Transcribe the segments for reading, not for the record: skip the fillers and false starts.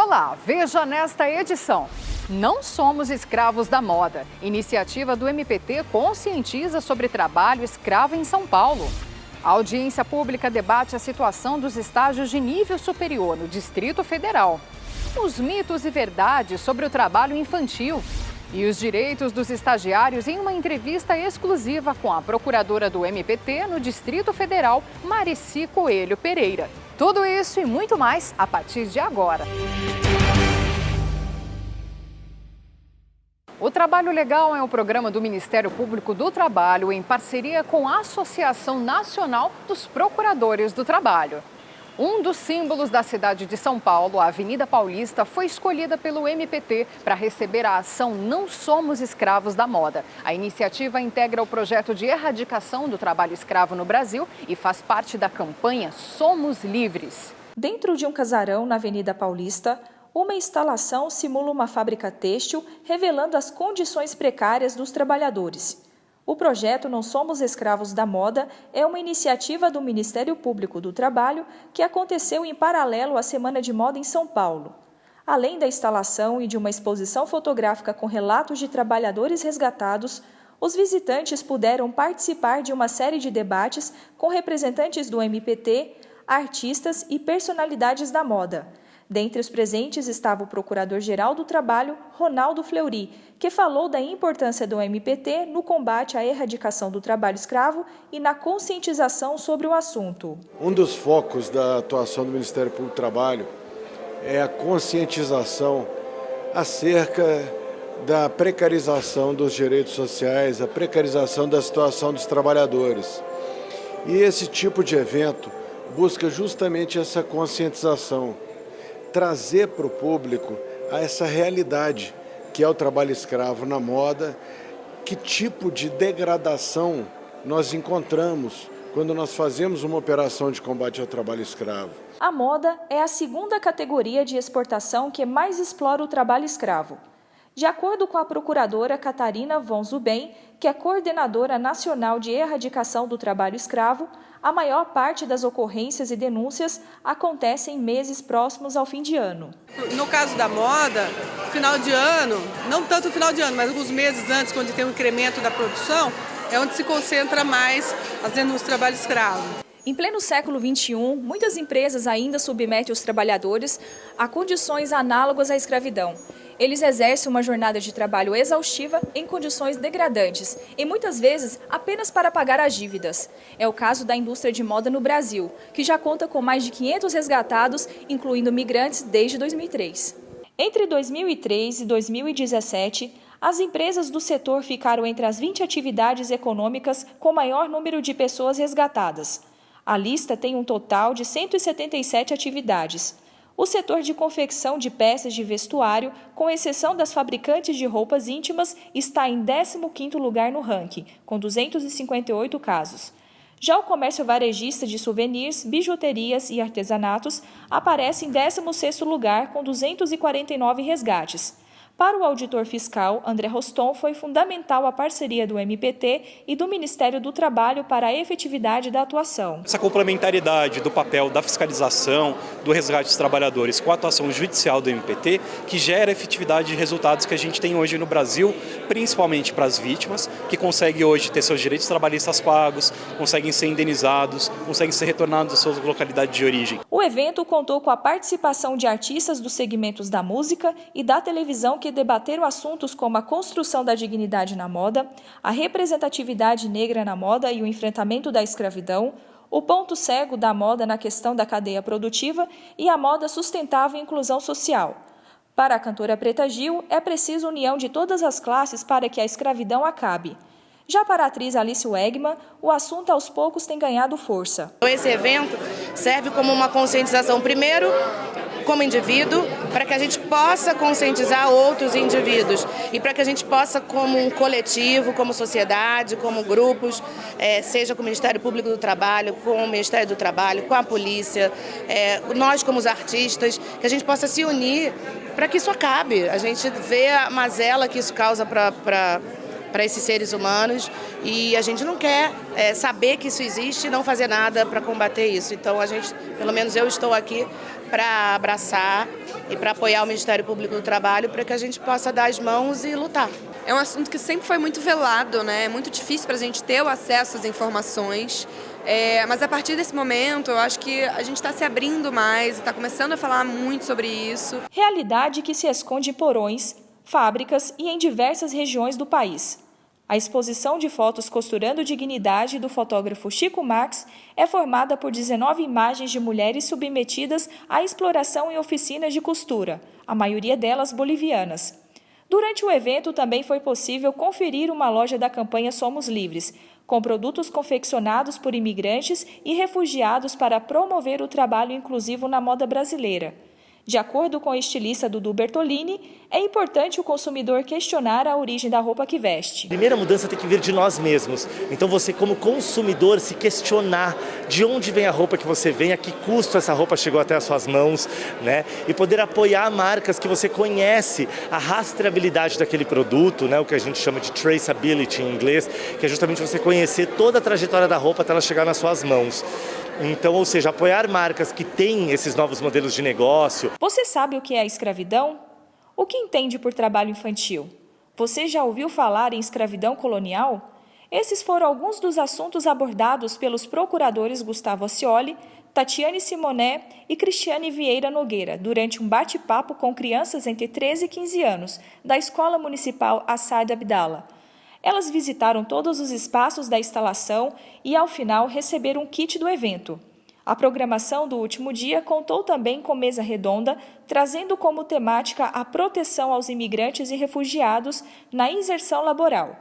Olá, veja nesta edição. Não somos escravos da moda. Iniciativa do MPT conscientiza sobre trabalho escravo em São Paulo. A audiência pública debate a situação dos estágios de nível superior no Distrito Federal. Os mitos e verdades sobre o trabalho infantil. E os direitos dos estagiários em uma entrevista exclusiva com a procuradora do MPT no Distrito Federal, Marici Coelho Pereira. Tudo isso e muito mais a partir de agora. O Trabalho Legal é um programa do Ministério Público do Trabalho em parceria com a Associação Nacional dos Procuradores do Trabalho. Um dos símbolos da cidade de São Paulo, a Avenida Paulista, foi escolhida pelo MPT para receber a ação Não Somos Escravos da Moda. A iniciativa integra o projeto de erradicação do trabalho escravo no Brasil e faz parte da campanha Somos Livres. Dentro de um casarão na Avenida Paulista, uma instalação simula uma fábrica têxtil, revelando as condições precárias dos trabalhadores. O projeto Não Somos Escravos da Moda é uma iniciativa do Ministério Público do Trabalho que aconteceu em paralelo à Semana de Moda em São Paulo. Além da instalação e de uma exposição fotográfica com relatos de trabalhadores resgatados, os visitantes puderam participar de uma série de debates com representantes do MPT, artistas e personalidades da moda. Dentre os presentes estava o Procurador-Geral do Trabalho, Ronaldo Fleury, que falou da importância do MPT no combate à erradicação do trabalho escravo e na conscientização sobre o assunto. Um dos focos da atuação do Ministério Público do Trabalho é a conscientização acerca da precarização dos direitos sociais, a precarização da situação dos trabalhadores. E esse tipo de evento busca justamente essa conscientização, trazer para o público essa realidade que é o trabalho escravo na moda, que tipo de degradação nós encontramos quando nós fazemos uma operação de combate ao trabalho escravo. A moda é a segunda categoria de exportação que mais explora o trabalho escravo. De acordo com a procuradora Catarina von Zuben, que é coordenadora nacional de erradicação do trabalho escravo, a maior parte das ocorrências e denúncias acontecem em meses próximos ao fim de ano. No caso da moda, final de ano, não tanto no final de ano, mas alguns meses antes, quando tem um incremento da produção, é onde se concentra mais as denúncias de trabalho escravo. Em pleno século XXI, muitas empresas ainda submetem os trabalhadores a condições análogas à escravidão. Eles exercem uma jornada de trabalho exaustiva em condições degradantes e muitas vezes apenas para pagar as dívidas. É o caso da indústria de moda no Brasil, que já conta com mais de 500 resgatados, incluindo migrantes, desde 2003. Entre 2003 e 2017, as empresas do setor ficaram entre as 20 atividades econômicas com maior número de pessoas resgatadas. A lista tem um total de 177 atividades. O setor de confecção de peças de vestuário, com exceção das fabricantes de roupas íntimas, está em 15º lugar no ranking, com 258 casos. Já o comércio varejista de souvenirs, bijuterias e artesanatos aparece em 16º lugar, com 249 resgates. Para o auditor fiscal, André Roston, foi fundamental a parceria do MPT e do Ministério do Trabalho para a efetividade da atuação. Essa complementaridade do papel da fiscalização, do resgate dos trabalhadores com a atuação judicial do MPT, que gera efetividade de resultados que a gente tem hoje no Brasil, principalmente para as vítimas, que conseguem hoje ter seus direitos trabalhistas pagos, conseguem ser indenizados, conseguem ser retornados às suas localidades de origem. O evento contou com a participação de artistas dos segmentos da música e da televisão que debateram assuntos como a construção da dignidade na moda, a representatividade negra na moda e o enfrentamento da escravidão, o ponto cego da moda na questão da cadeia produtiva e a moda sustentável e inclusão social. Para a cantora Preta Gil, é preciso união de todas as classes para que a escravidão acabe. Já para a atriz Alice Wegman, o assunto aos poucos tem ganhado força. Esse evento serve como uma conscientização, primeiro, como indivíduo, para que a gente possa conscientizar outros indivíduos e para que a gente possa, como um coletivo, como sociedade, como grupos, seja com o Ministério Público do Trabalho, com o Ministério do Trabalho, com a polícia, nós como os artistas, que a gente possa se unir para que isso acabe. A gente vê a mazela que isso causa para esses seres humanos e a gente não quer saber que isso existe e não fazer nada para combater isso. Então, pelo menos eu estou aqui para abraçar e para apoiar o Ministério Público do Trabalho para que a gente possa dar as mãos e lutar. É um assunto que sempre foi muito velado, né? É muito difícil para a gente ter o acesso às informações. Mas a partir desse momento, eu acho que a gente está se abrindo mais, está começando a falar muito sobre isso. Realidade que se esconde em porões, fábricas e em diversas regiões do país. A exposição de fotos Costurando Dignidade do fotógrafo Chico Max é formada por 19 imagens de mulheres submetidas à exploração em oficinas de costura, a maioria delas bolivianas. Durante o evento também foi possível conferir uma loja da campanha Somos Livres, com produtos confeccionados por imigrantes e refugiados para promover o trabalho inclusivo na moda brasileira. De acordo com o estilista Dudu Bertolini, é importante o consumidor questionar a origem da roupa que veste. A primeira mudança tem que vir de nós mesmos. Então você, como consumidor, se questionar de onde vem a roupa que você vem, a que custo essa roupa chegou até as suas mãos, né? E poder apoiar marcas que você conhece, a rastreabilidade daquele produto, né? O que a gente chama de traceability em inglês, que é justamente você conhecer toda a trajetória da roupa até ela chegar nas suas mãos. Então, ou seja, apoiar marcas que têm esses novos modelos de negócio. Você sabe o que é a escravidão? O que entende por trabalho infantil? Você já ouviu falar em escravidão colonial? Esses foram alguns dos assuntos abordados pelos procuradores Gustavo Ascioli, Tatiane Simonet e Cristiane Vieira Nogueira durante um bate-papo com crianças entre 13 e 15 anos da Escola Municipal Assad Abdallah. Elas visitaram todos os espaços da instalação e, ao final, receberam um kit do evento. A programação do último dia contou também com mesa redonda, trazendo como temática a proteção aos imigrantes e refugiados na inserção laboral.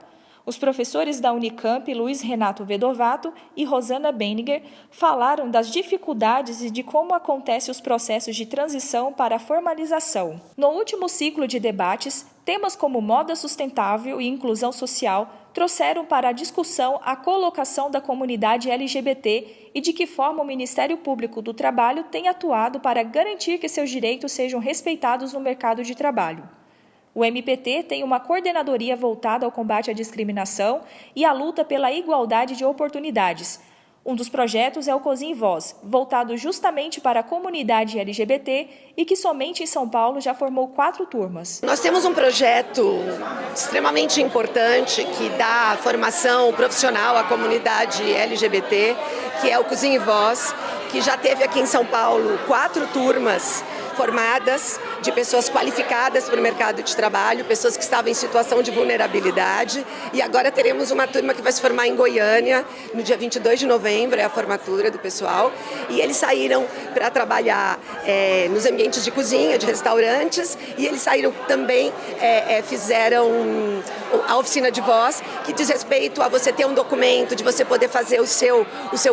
Os professores da Unicamp, Luiz Renato Vedovato e Rosana Benninger, falaram das dificuldades e de como acontecem os processos de transição para a formalização. No último ciclo de debates, temas como moda sustentável e inclusão social trouxeram para a discussão a colocação da comunidade LGBT e de que forma o Ministério Público do Trabalho tem atuado para garantir que seus direitos sejam respeitados no mercado de trabalho. O MPT tem uma coordenadoria voltada ao combate à discriminação e à luta pela igualdade de oportunidades. Um dos projetos é o Cozinhe Voz, voltado justamente para a comunidade LGBT e que somente em São Paulo já formou 4 turmas. Nós temos um projeto extremamente importante que dá formação profissional à comunidade LGBT, que é o Cozinhe Voz, que já teve aqui em São Paulo 4 turmas formadas de pessoas qualificadas para o mercado de trabalho, pessoas que estavam em situação de vulnerabilidade, e agora teremos uma turma que vai se formar em Goiânia, no dia 22 de novembro, é a formatura do pessoal, e eles saíram para trabalhar nos ambientes de cozinha, de restaurantes, e eles saíram também, fizeram a oficina de voz, que diz respeito a você ter um documento, de você poder fazer o seu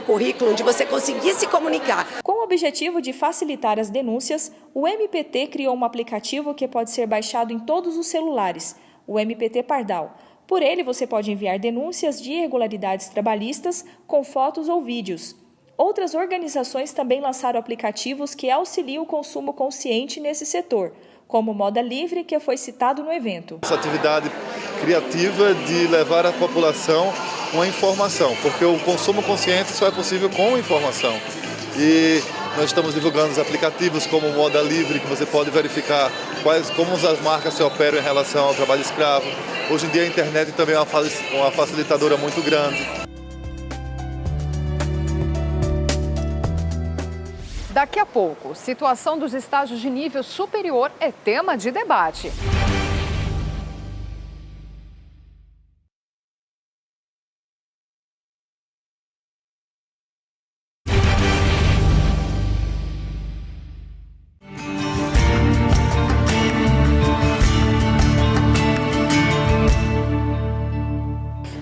currículo, de você conseguir se comunicar. Com o objetivo de facilitar as denúncias, o MPT criou um aplicativo que pode ser baixado em todos os celulares, o MPT Pardal. Por ele, você pode enviar denúncias de irregularidades trabalhistas com fotos ou vídeos. Outras organizações também lançaram aplicativos que auxiliam o consumo consciente nesse setor, como Moda Livre, que foi citado no evento. Essa atividade criativa de levar à população uma informação, porque o consumo consciente só é possível com informação. E nós estamos divulgando os aplicativos como Moda Livre, que você pode verificar como as marcas se operam em relação ao trabalho escravo. Hoje em dia a internet também é uma facilitadora muito grande. Daqui a pouco, situação dos estágios de nível superior é tema de debate.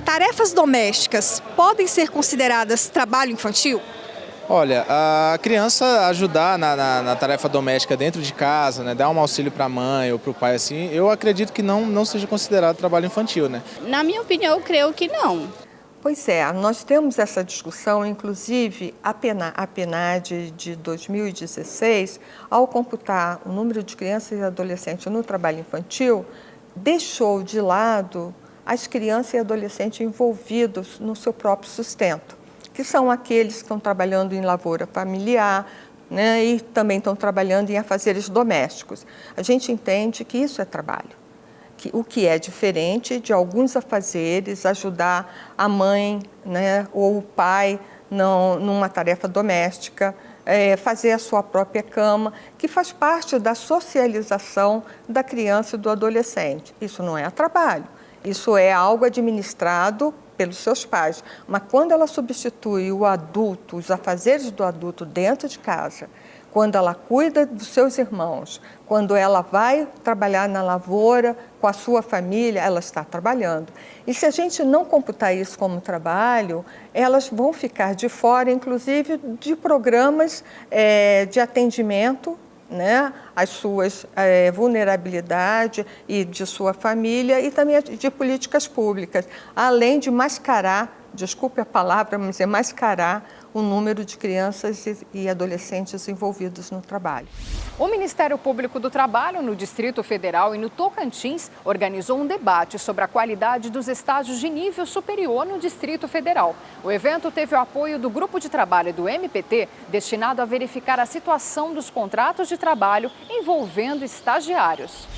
Tarefas domésticas podem ser consideradas trabalho infantil? Olha, a criança ajudar na tarefa doméstica dentro de casa, né, dar um auxílio para a mãe ou para o pai, assim, eu acredito que não seja considerado trabalho infantil, né? Na minha opinião, eu creio que não. Pois é, nós temos essa discussão, inclusive a PNAD de 2016, ao computar o número de crianças e adolescentes no trabalho infantil, deixou de lado as crianças e adolescentes envolvidos no seu próprio sustento, que são aqueles que estão trabalhando em lavoura familiar, né, e também estão trabalhando em afazeres domésticos. A gente entende que isso é trabalho. O que é diferente de alguns afazeres, ajudar a mãe, né, ou o pai numa tarefa doméstica, fazer a sua própria cama, que faz parte da socialização da criança e do adolescente. Isso não é trabalho, isso é algo administrado pelos seus pais. Mas quando ela substitui o adulto, os afazeres do adulto dentro de casa, quando ela cuida dos seus irmãos, quando ela vai trabalhar na lavoura com a sua família, ela está trabalhando. E se a gente não computar isso como trabalho, elas vão ficar de fora, inclusive, de programas de atendimento, né, às suas vulnerabilidades e de sua família, e também de políticas públicas, além de mascarar, desculpe a palavra, mas mascarar o número de crianças e adolescentes envolvidos no trabalho. O Ministério Público do Trabalho, no Distrito Federal e no Tocantins, organizou um debate sobre a qualidade dos estágios de nível superior no Distrito Federal. O evento teve o apoio do Grupo de Trabalho do MPT, destinado a verificar a situação dos contratos de trabalho envolvendo estagiários.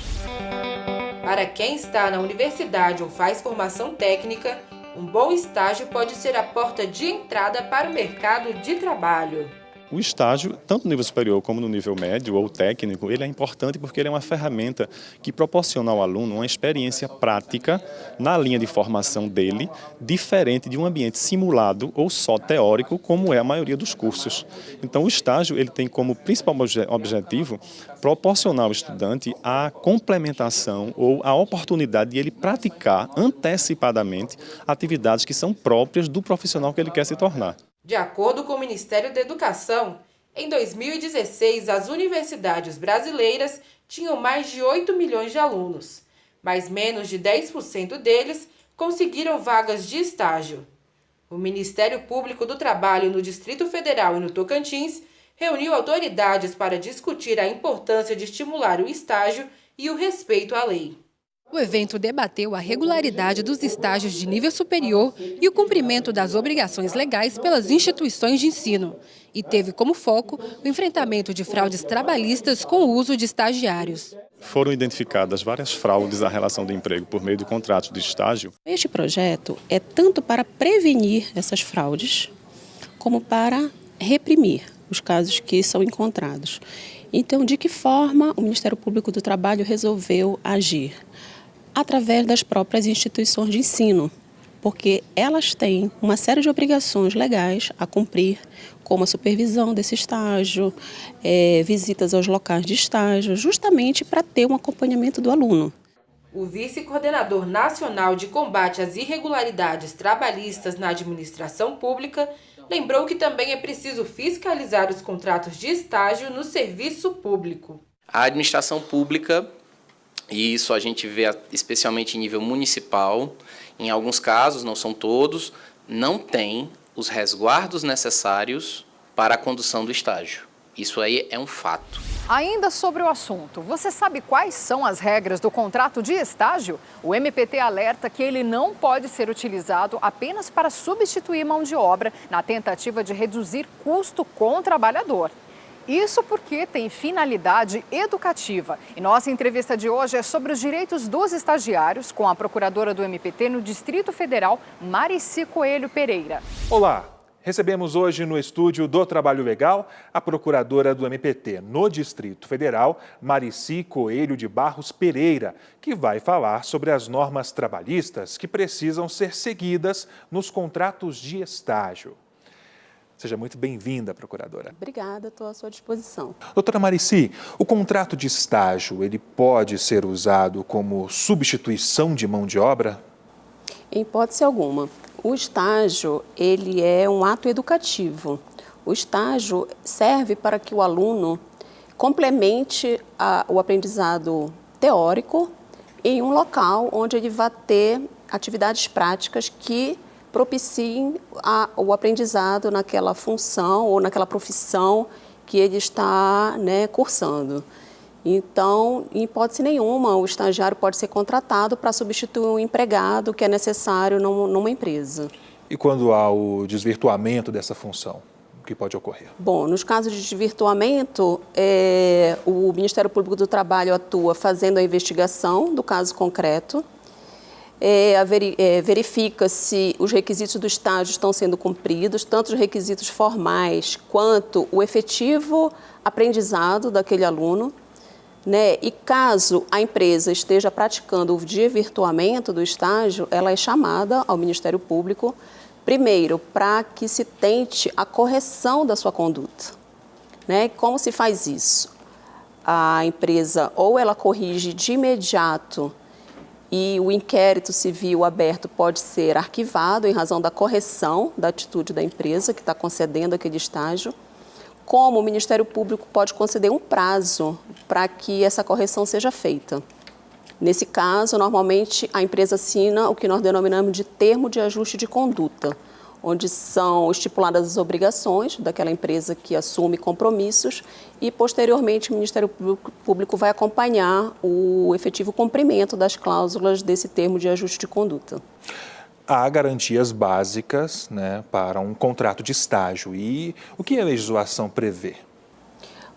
Para quem está na universidade ou faz formação técnica, um bom estágio pode ser a porta de entrada para o mercado de trabalho. O estágio, tanto no nível superior como no nível médio ou técnico, ele é importante porque ele é uma ferramenta que proporciona ao aluno uma experiência prática na linha de formação dele, diferente de um ambiente simulado ou só teórico, como é a maioria dos cursos. Então, o estágio ele tem como principal objetivo proporcionar ao estudante a complementação ou a oportunidade de ele praticar antecipadamente atividades que são próprias do profissional que ele quer se tornar. De acordo com o Ministério da Educação, em 2016, as universidades brasileiras tinham mais de 8 milhões de alunos, mas menos de 10% deles conseguiram vagas de estágio. O Ministério Público do Trabalho no Distrito Federal e no Tocantins reuniu autoridades para discutir a importância de estimular o estágio e o respeito à lei. O evento debateu a regularidade dos estágios de nível superior e o cumprimento das obrigações legais pelas instituições de ensino. E teve como foco o enfrentamento de fraudes trabalhistas com o uso de estagiários. Foram identificadas várias fraudes à relação de emprego por meio de contratos de estágio. Este projeto é tanto para prevenir essas fraudes, como para reprimir os casos que são encontrados. Então, de que forma o Ministério Público do Trabalho resolveu agir? Através das próprias instituições de ensino, porque elas têm uma série de obrigações legais a cumprir, como a supervisão desse estágio, visitas aos locais de estágio, justamente para ter um acompanhamento do aluno. O vice-coordenador nacional de combate às irregularidades trabalhistas na administração pública lembrou que também é preciso fiscalizar os contratos de estágio no serviço público. A administração pública, e isso a gente vê especialmente em nível municipal, em alguns casos, não são todos, não tem os resguardos necessários para a condução do estágio. Isso aí é um fato. Ainda sobre o assunto, você sabe quais são as regras do contrato de estágio? O MPT alerta que ele não pode ser utilizado apenas para substituir mão de obra na tentativa de reduzir custo com o trabalhador. Isso porque tem finalidade educativa. E nossa entrevista de hoje é sobre os direitos dos estagiários com a procuradora do MPT no Distrito Federal, Marici Coelho Pereira. Olá! Recebemos hoje no estúdio do Trabalho Legal a procuradora do MPT no Distrito Federal, Marici Coelho de Barros Pereira, que vai falar sobre as normas trabalhistas que precisam ser seguidas nos contratos de estágio. Seja muito bem-vinda, procuradora. Obrigada, estou à sua disposição. Doutora Marici, o contrato de estágio, ele pode ser usado como substituição de mão de obra? Em hipótese alguma. O estágio, ele é um ato educativo. O estágio serve para que o aluno complemente o aprendizado teórico em um local onde ele vai ter atividades práticas que propiciem o aprendizado naquela função ou naquela profissão que ele está, cursando. Então, em hipótese nenhuma, o estagiário pode ser contratado para substituir um empregado que é necessário numa empresa. E quando há o desvirtuamento dessa função? O que pode ocorrer? Bom, nos casos de desvirtuamento, o Ministério Público do Trabalho atua fazendo a investigação do caso concreto, verifica se os requisitos do estágio estão sendo cumpridos, tanto os requisitos formais quanto o efetivo aprendizado daquele aluno, né? E caso a empresa esteja praticando o desvirtuamento do estágio, ela é chamada ao Ministério Público, primeiro, para que se tente a correção da sua conduta, né? Como se faz isso? A empresa ou ela corrige de imediato e o inquérito civil aberto pode ser arquivado em razão da correção da atitude da empresa que está concedendo aquele estágio, como o Ministério Público pode conceder um prazo para que essa correção seja feita. Nesse caso, normalmente, a empresa assina o que nós denominamos de termo de ajuste de conduta, onde são estipuladas as obrigações daquela empresa que assume compromissos e, posteriormente, o Ministério Público vai acompanhar o efetivo cumprimento das cláusulas desse termo de ajuste de conduta. Há garantias básicas, né, para um contrato de estágio. E o que a legislação prevê?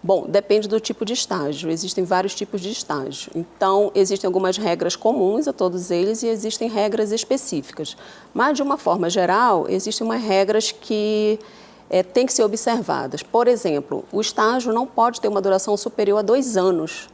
Bom, depende do tipo de estágio. Existem vários tipos de estágio. Então, existem algumas regras comuns a todos eles e existem regras específicas. Mas, de uma forma geral, existem umas regras que têm que ser observadas. Por exemplo, o estágio não pode ter uma duração superior a 2 anos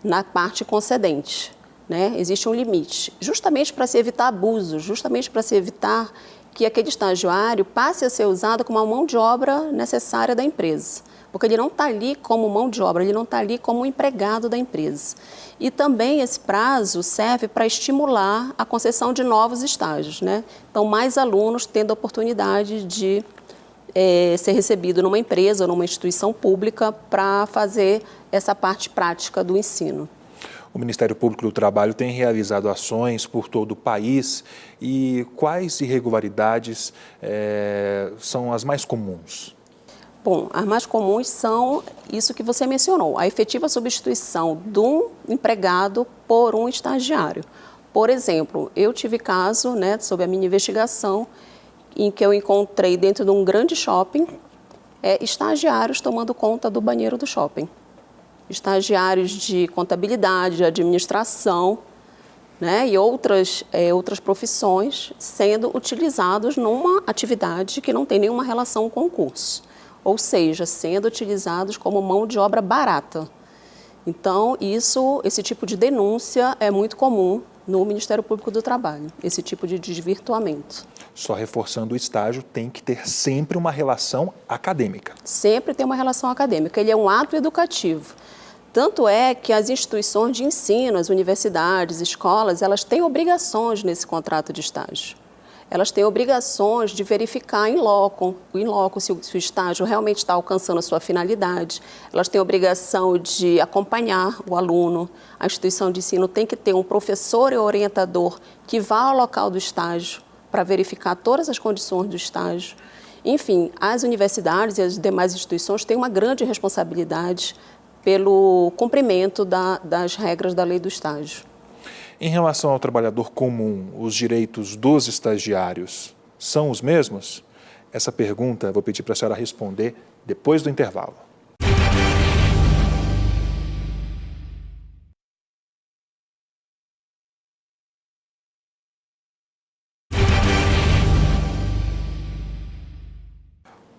na parte concedente, né? Existe um limite, justamente para se evitar abusos, justamente para se evitar que aquele estagiário passe a ser usado como uma mão de obra necessária da empresa. Porque ele não está ali como mão de obra, ele não está ali como empregado da empresa. E também esse prazo serve para estimular a concessão de novos estágios, né? Então, mais alunos tendo a oportunidade de ser recebido numa empresa ou numa instituição pública para fazer essa parte prática do ensino. O Ministério Público do Trabalho tem realizado ações por todo o país e quais irregularidades são as mais comuns? Bom, as mais comuns são isso que você mencionou, a efetiva substituição de um empregado por um estagiário. Por exemplo, eu tive caso, né, sob a minha investigação, em que eu encontrei dentro de um grande shopping estagiários tomando conta do banheiro do shopping. Estagiários de contabilidade, de administração, né, e outras profissões sendo utilizados numa atividade que não tem nenhuma relação com o curso. Ou seja, sendo utilizados como mão de obra barata. Então, esse tipo de denúncia é muito comum no Ministério Público do Trabalho, esse tipo de desvirtuamento. Só reforçando, o estágio tem que ter sempre uma relação acadêmica. Sempre tem uma relação acadêmica, ele é um ato educativo. Tanto é que as instituições de ensino, as universidades, escolas, elas têm obrigações nesse contrato de estágio. Elas têm obrigações de verificar em loco se o estágio realmente está alcançando a sua finalidade. Elas têm obrigação de acompanhar o aluno. A instituição de ensino tem que ter um professor e orientador que vá ao local do estágio para verificar todas as condições do estágio. Enfim, as universidades e as demais instituições têm uma grande responsabilidade pelo cumprimento das regras da lei do estágio. Em relação ao trabalhador comum, os direitos dos estagiários são os mesmos? Essa pergunta eu vou pedir para a senhora responder depois do intervalo.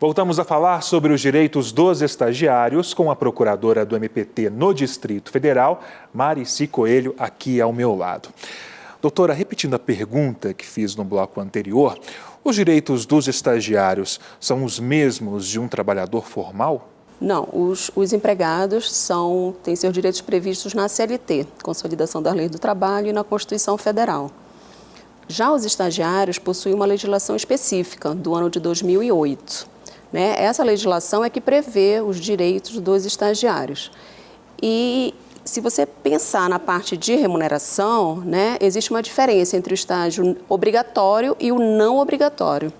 Voltamos a falar sobre os direitos dos estagiários com a procuradora do MPT no Distrito Federal, Marici Coelho, aqui ao meu lado. Doutora, repetindo a pergunta que fiz no bloco anterior, os direitos dos estagiários são os mesmos de um trabalhador formal? Não, os empregados têm seus direitos previstos na CLT, Consolidação da Lei do Trabalho, e na Constituição Federal. Já os estagiários possuem uma legislação específica do ano de 2008. Né? Essa legislação é que prevê os direitos dos estagiários. E se você pensar na parte de remuneração, né, existe uma diferença entre o estágio obrigatório e o não obrigatório.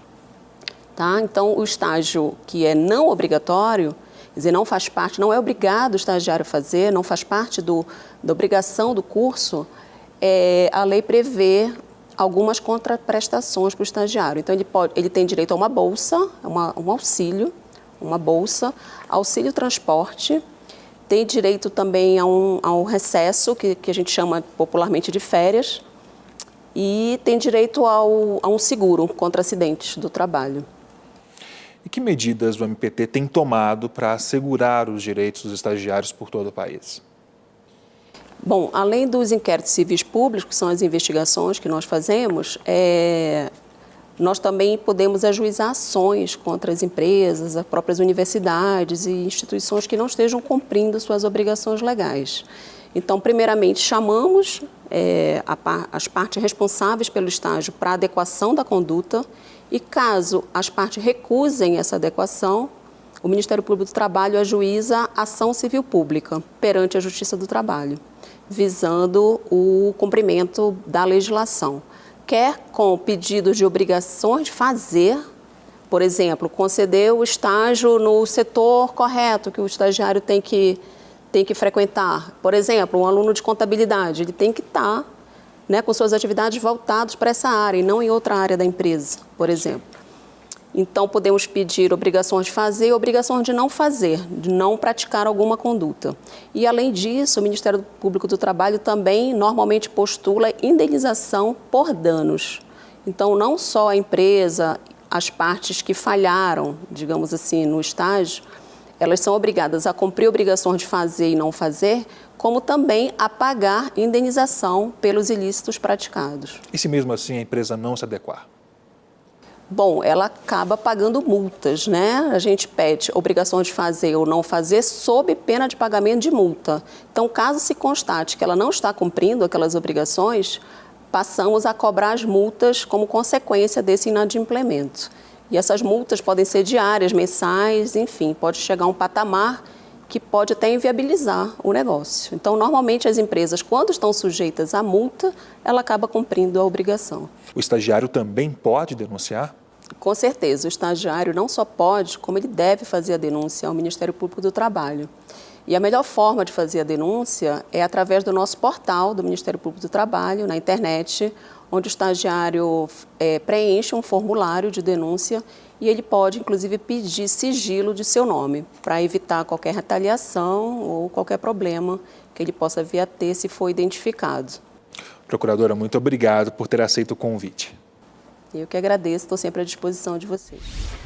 Tá? Então, o estágio que é não obrigatório, quer dizer, não faz parte, não é obrigado o estagiário a fazer, não faz parte da obrigação do curso, a lei prevê algumas contraprestações para o estagiário. Então, ele tem direito a uma bolsa, um auxílio, uma bolsa, auxílio transporte, tem direito também a um recesso, que a gente chama popularmente de férias, e tem direito a um seguro contra acidentes do trabalho. E que medidas o MPT tem tomado para assegurar os direitos dos estagiários por todo o país? Bom, além dos inquéritos civis públicos, que são as investigações que nós fazemos, nós também podemos ajuizar ações contra as empresas, as próprias universidades e instituições que não estejam cumprindo suas obrigações legais. Então, primeiramente, chamamos as partes responsáveis pelo estágio para adequação da conduta e, caso as partes recusem essa adequação, o Ministério Público do Trabalho ajuiza ação civil pública perante a Justiça do Trabalho, visando o cumprimento da legislação. Quer com pedidos de obrigações de fazer, por exemplo, conceder o estágio no setor correto que o estagiário tem que frequentar. Por exemplo, um aluno de contabilidade, ele tem que estar com suas atividades voltadas para essa área e não em outra área da empresa, por exemplo. Então, podemos pedir obrigações de fazer e obrigações de não fazer, de não praticar alguma conduta. E, além disso, o Ministério Público do Trabalho também normalmente postula indenização por danos. Então, não só a empresa, as partes que falharam, digamos assim, no estágio, elas são obrigadas a cumprir obrigações de fazer e não fazer, como também a pagar indenização pelos ilícitos praticados. E se mesmo assim a empresa não se adequar? Bom, ela acaba pagando multas, né? A gente pede obrigação de fazer ou não fazer sob pena de pagamento de multa. Então, caso se constate que ela não está cumprindo aquelas obrigações, passamos a cobrar as multas como consequência desse inadimplemento. E essas multas podem ser diárias, mensais, enfim, pode chegar a um patamar que pode até inviabilizar o negócio. Então, normalmente as empresas, quando estão sujeitas à multa, ela acaba cumprindo a obrigação. O estagiário também pode denunciar? Com certeza, o estagiário não só pode, como ele deve fazer a denúncia ao Ministério Público do Trabalho. E a melhor forma de fazer a denúncia é através do nosso portal do Ministério Público do Trabalho, na internet, onde o estagiário preenche um formulário de denúncia e ele pode, inclusive, pedir sigilo de seu nome, para evitar qualquer retaliação ou qualquer problema que ele possa vir a ter se for identificado. Procuradora, muito obrigado por ter aceito o convite. Eu que agradeço, estou sempre à disposição de vocês.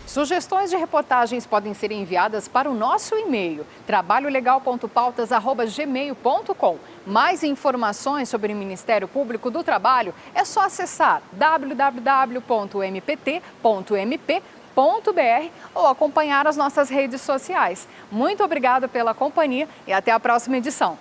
Sugestões de reportagens podem ser enviadas para o nosso e-mail, trabalholegal.pautas@gmail.com. Mais informações sobre o Ministério Público do Trabalho é só acessar www.mpt.mp.br ou acompanhar as nossas redes sociais. Muito obrigada pela companhia e até a próxima edição.